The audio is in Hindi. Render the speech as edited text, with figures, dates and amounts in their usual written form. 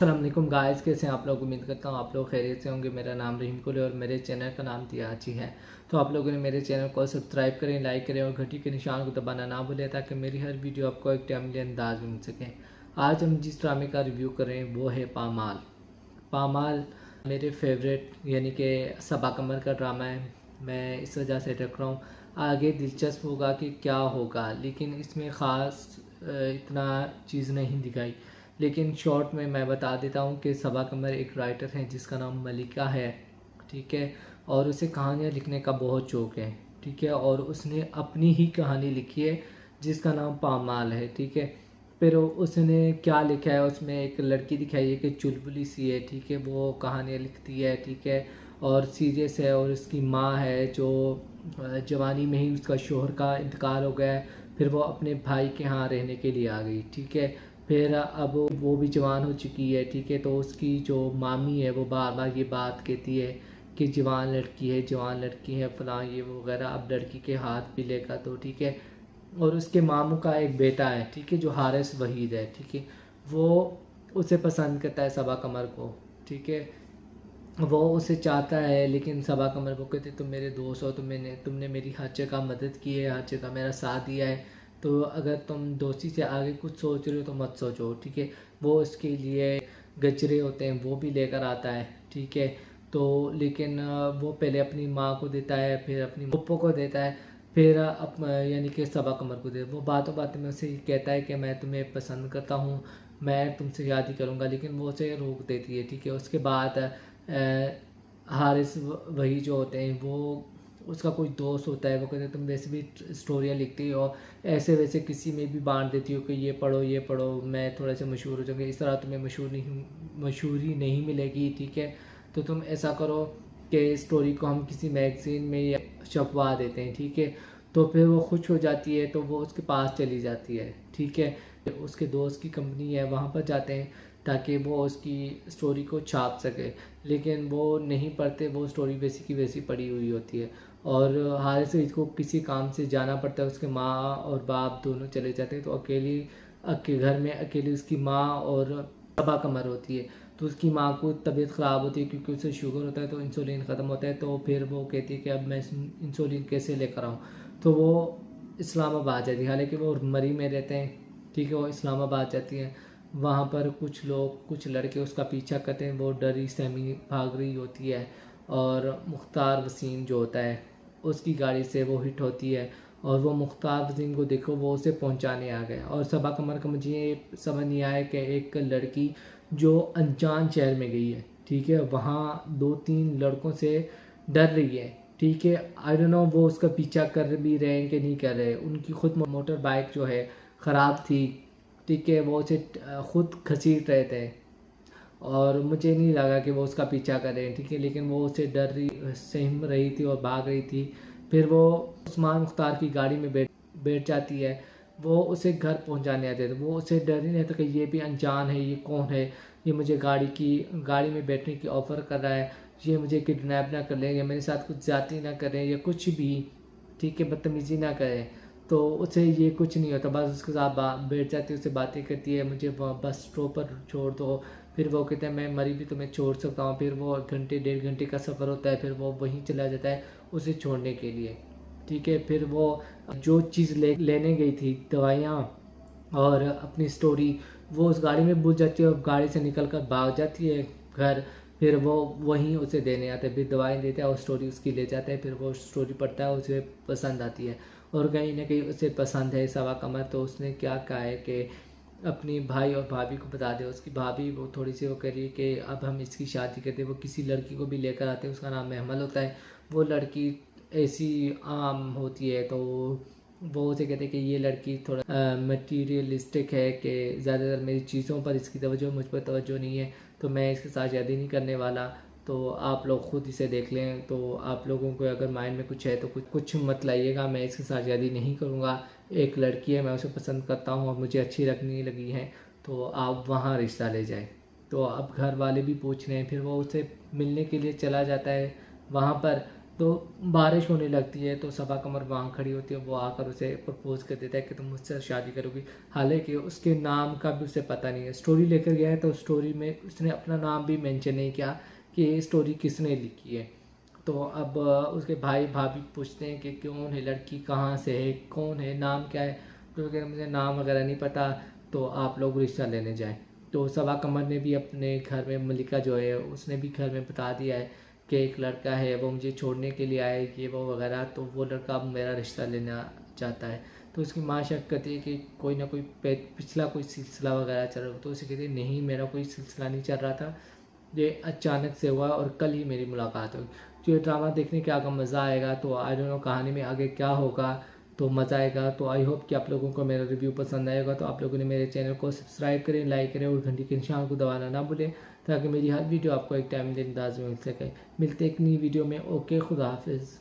अस्सलामुअलैकुम गाइस, कैसे हैं आप लोग। उम्मीद करता हूँ आप लोग खैरियत से होंगे। मेरा नाम रहीम कुल है और मेरे चैनल का नाम तियाची है। तो आप लोगों ने मेरे चैनल को सब्सक्राइब करें, लाइक करें और घंटी के निशान को दबाना ना भूलें ताकि मेरी हर वीडियो आपको एक टाइमली अंदाज में मिल सके। आज हम जिस ड्रामे का रिव्यू कर रहे हैं वो है पामाल। पामाल मेरे फेवरेट यानी कि सबा कमर का ड्रामा है। मैं इस वजह से रख रहा हूँ, आगे दिलचस्प होगा कि क्या होगा, लेकिन इसमें ख़ास इतना चीज़ नहीं दिखाई। लेकिन शॉर्ट में मैं बता देता हूँ कि सबा कमर एक राइटर हैं जिसका नाम मलिका है, ठीक है। और उसे कहानियाँ लिखने का बहुत शौक़ है, ठीक है। और उसने अपनी ही कहानी लिखी है जिसका नाम पामाल है, ठीक है। फिर उसने क्या लिखा है, उसमें एक लड़की दिखाई है कि चुलबुली सी है, ठीक है। वो कहानियाँ लिखती है, ठीक है, और सीरियस है। और उसकी माँ है जो जवानी में ही उसका शोहर का इंतकाल हो गया है। फिर वो अपने भाई के यहाँ रहने के लिए आ गई, ठीक है। फिर अब वो भी जवान हो चुकी है, ठीक है। तो उसकी जो मामी है वो बार बार ये बात कहती है कि जवान लड़की है, जवान लड़की है, फलां ये वगैरह। अब लड़की के हाथ भी लेगा तो ठीक है। और उसके मामू का एक बेटा है, ठीक है, जो हारिस वहीद है, ठीक है। वो उसे पसंद करता है सबा कमर को, ठीक है। वो उसे चाहता है, लेकिन सबा कमर को कहते तुम मेरे दोस्त हो, तुमने मेरी हर जगह मदद की है, हर जगह मेरा साथ दिया है, तो अगर तुम दोस्ती से आगे कुछ सोच रहे हो तो मत सोचो, ठीक है। वो उसके लिए गजरे होते हैं वो भी लेकर आता है, ठीक है। तो लेकिन वो पहले अपनी माँ को देता है, फिर अपनी पप्पो को देता है, फिर यानी कि सबा कमर को दे। वो बातों बातों में उसे कहता है कि मैं तुम्हें पसंद करता हूँ, मैं तुमसे शादी करूँगा, लेकिन वो उसे रोक देती है, ठीक है। उसके बाद हारिस वही जो होते हैं वो उसका कोई दोस्त होता है, वो कहते हैं तुम वैसे भी स्टोरियाँ लिखती हो, ऐसे वैसे किसी में भी बांट देती हो कि ये पढ़ो ये पढ़ो, मैं थोड़ा सा मशहूर हो जाऊँगी, इस तरह तुम्हें मशहूरी नहीं मिलेगी, ठीक है। तो तुम ऐसा करो कि स्टोरी को हम किसी मैगज़ीन में या छपवा देते हैं, ठीक है। तो फिर वो खुश हो जाती है, तो वो उसके पास चली जाती है, ठीक है। उसके दोस्त की कंपनी है, वहाँ पर जाते हैं ताकि वो उसकी स्टोरी को छाप सके, लेकिन वो नहीं पढ़ते, वो स्टोरी वैसी की वैसी पड़ी हुई होती है। और हारिस को किसी काम से जाना पड़ता है, उसके माँ और बाप दोनों चले जाते हैं, तो घर में अकेली उसकी माँ और सबा कमर होती है। तो उसकी माँ को तबीयत ख़राब होती है क्योंकि उसे शुगर होता है, तो इंसुलिन ख़त्म होता है। तो फिर वो कहती है कि अब मैं इंसुलिन कैसे लेकर आऊँ। तो वो इस्लामाबाद जाती है, हालांकि वो मरी में रहते हैं, ठीक है। वो इस्लामाबाद जाती है, वहाँ पर कुछ लोग, कुछ लड़के उसका पीछा करते हैं, वो डरी सहमी भाग रही होती है। और मुख्तार वसीम जो होता है उसकी गाड़ी से वो हिट होती है, और वो मुख्तार वसीम को देखो वो उसे पहुंचाने आ गया। और सबा कमर का मुझे ये समझ नहीं आया कि एक लड़की जो अनजान शहर में गई है, ठीक है, वहाँ दो तीन लड़कों से डर रही है, ठीक है। आई डोंट नो वो उसका पीछा कर भी रहे हैं कि नहीं कर रहे। उनकी खुद मोटर बाइक जो है ख़राब थी, ठीक है, वो उसे खुद घसीट रहे थे, और मुझे नहीं लगा कि वो उसका पीछा करें, ठीक है। लेकिन वो उसे डर रही सहम रही थी और भाग रही थी। फिर वो उस्मान मुख्तार की गाड़ी में बैठ जाती है, वो उसे घर पहुंचाने आते थे। वो उसे डर ही नहीं था कि ये भी अनजान है, ये कौन है, ये मुझे गाड़ी में बैठने की ऑफ़र कर रहा है, ये मुझे किडनैप ना कर लें, या मेरे साथ कुछ ज़्यादती ना करें, या कुछ भी, ठीक है, बदतमीज़ी ना करें। तो उसे ये कुछ नहीं होता, बस उसके साथ बैठ जाती है, उससे बातें करती है, मुझे बस स्टॉप पर छोड़ दो। फिर वो कहते हैं मैं मरी भी तुम्हें छोड़ सकता हूँ। फिर वो घंटे डेढ़ घंटे का सफ़र होता है, फिर वो वहीं चला जाता है उसे छोड़ने के लिए, ठीक है। फिर वो जो चीज़ लेने गई थी, दवाइयाँ और अपनी स्टोरी, वो उस गाड़ी में भूल जाती है और गाड़ी से निकल कर भाग जाती है घर। फिर वो वहीं उसे देने आते हैं, फिर दवाई देते हैं और स्टोरी उसकी ले जाते हैं। फिर वो स्टोरी पढ़ता है, उसे पसंद आती है, और कहीं ना कहीं उसे पसंद है सबा कमर। तो उसने क्या कहा है कि अपनी भाई और भाभी को बता दे। उसकी भाभी वो थोड़ी सी वो कह रही है कि अब हम इसकी शादी करते हैं। वो किसी लड़की को भी लेकर आते हैं, उसका नाम महमल होता है। वो लड़की ऐसी आम होती है, तो वो उसे कहते हैं कि ये लड़की थोड़ा मटीरियलिस्टिक है, कि ज़्यादातर मेरी चीज़ों पर इसकी तवज्जो, मुझ पर तवज्जो नहीं है, तो मैं इसके साथ शादी नहीं करने वाला। तो आप लोग खुद इसे देख लें। तो आप लोगों को अगर माइंड में कुछ है तो कुछ मत लाइएगा, मैं इसके साथ शादी नहीं करूँगा। एक लड़की है, मैं उसे पसंद करता हूँ और मुझे अच्छी लगने लगी है, तो आप वहाँ रिश्ता ले जाएं। तो अब घर वाले भी पूछ रहे हैं, फिर वो उसे मिलने के लिए चला जाता है वहाँ पर। तो बारिश होने लगती है तो सबा कमर वहाँ खड़ी होती है, वो आकर उसे प्रपोज कर देता है कि तुम मुझसे शादी करोगी। हालांकि उसके नाम का भी उसे पता नहीं है। स्टोरी लेकर गया है तो स्टोरी में उसने अपना नाम भी मेंशन नहीं किया कि ये स्टोरी किसने लिखी है। तो अब उसके भाई भाभी पूछते हैं कि कौन है लड़की, कहाँ से है, कौन है, नाम क्या है। तो कहते मुझे नाम वगैरह नहीं पता, तो आप लोग रिश्ता लेने जाएं। तो सबा कमर ने भी अपने घर में, मलिका जो है उसने भी घर में बता दिया है कि एक लड़का है वो मुझे छोड़ने के लिए आया है, ये वो वगैरह, तो वो लड़का अब मेरा रिश्ता लेना चाहता है। तो उसकी माँ शक करती है कि कोई ना कोई पिछला कोई सिलसिला वगैरह चल रहा हो। तो उसे कहती है नहीं, मेरा कोई सिलसिला नहीं चल रहा था, ये अचानक से हुआ और कल ही मेरी मुलाकात हुई। तो ये ड्रामा देखने के आगे मज़ा आएगा। तो आई डोंट नो कहानी में आगे क्या होगा, तो मज़ा आएगा। तो आई होप कि आप लोगों को मेरा रिव्यू पसंद आएगा। तो आप लोगों ने मेरे चैनल को सब्सक्राइब करें, लाइक करें और घंटी के निशान को दबाना ना भूलें, ताकि मेरी हर वीडियो आपको एक टाइम अंदाज में मिल सके। मिलते एक नई वीडियो में। ओके, खुदा हाफिज़।